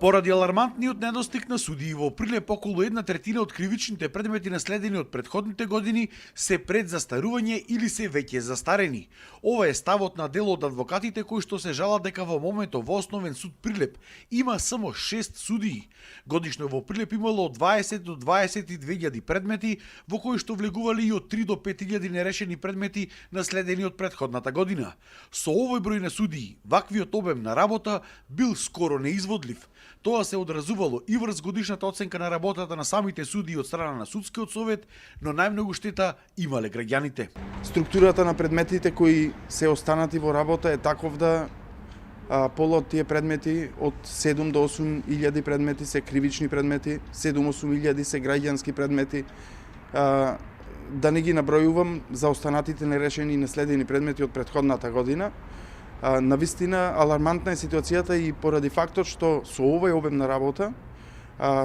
Поради алармантниот недостиг на судии во Прилеп, околу 1/3 од кривичните предмети наследени од претходните години се пред застарување или се веќе застарени. Ова е ставот на дел од адвокатите кои што се жалат дека во моментов во Основен суд Прилеп има само 6 судии. Годишно во Прилеп имало од 20 до 22.000 предмети, во кои што влегували и од 3 до 5.000 нерешени предмети наследени од претходната година. Со овој број на судии, ваквиот обем на работа бил скоро неизводлив. Тоа се одразувало и врз годишната оценка на работата на самите судии од страна на Судскиот совет, но најмногу штета имале граѓаните. Структурата на предметите кои се останати во работа е таков да пола од тие предмети од 7 до 8 илјади предмети се кривични предмети, 7-8 илјади се граѓански предмети. Да не ги набројувам за останатите нерешени и наследени предмети од претходната година. Навистина, алармантна е ситуацијата и поради фактот што со овој обем на работа,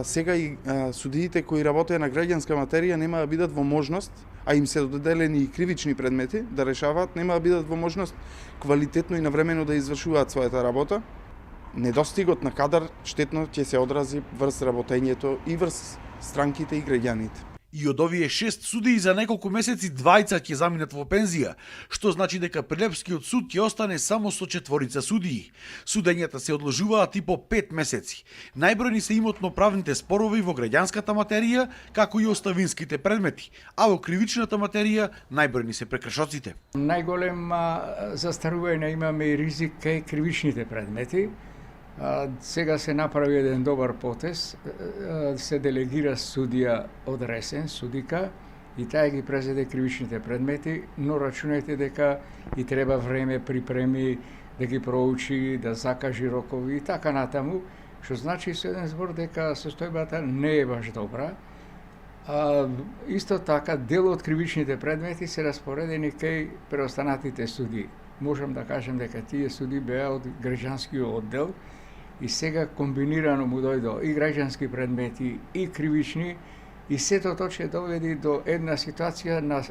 сега и судиите кои работеа на граѓанска материја нема да бидат во можност, а им се доделени и кривични предмети да решаваат, нема да бидат во можност квалитетно и навремено да извршуваат својата работа. Недостигот на кадар штетно ќе се одрази врз работењето и врз странките и граѓаните. И од овие 6 судии за неколку месеци 2 ќе заминат во пензија, што значи дека Прилепскиот суд ќе остане само со 4 судии. Судењата се одложуваат и по 5 месеци. Најбројни се имотно-правните спорови во граѓанската материја, како и оставинските предмети, а во кривичната материја најбројни се прекршоците. Најголем застарување имаме и ризик кај кривичните предмети. Сега се направи еден добар потез, се делегира судија од Ресен, судика, и таа ги презеде кривичните предмети, но рачунајте дека и треба време, припреми, да ги проучи, да закажи рокови и така натаму, што значи со еден збор дека состојбата не е баш добра. Исто така, дел од кривичните предмети се распоредени кај преостанатите судии. Можам да кажем дека тие судии беа од граѓанскиот оддел, и сега комбинирано му дојдо и граѓански предмети и кривични, и сето тоа ќе доведе до една ситуација на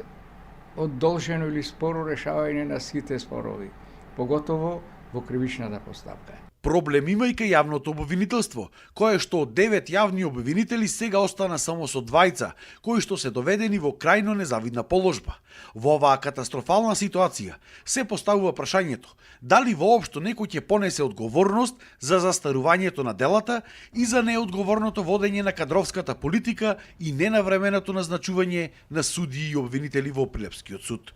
одолжено или споро решавање на сите спорови, поготово во кривичната постапка. Проблем има и кај јавното обвинителство, кое што од 9 јавни обвинители сега остана само со 2, кои што се доведени во крајно незавидна положба. Во оваа катастрофална ситуација се поставува прашањето дали воопшто некој ќе понесе одговорност за застарувањето на делата и за неодговорното водење на кадровската политика и ненавременото назначување на судии и обвинители во Прилепскиот суд.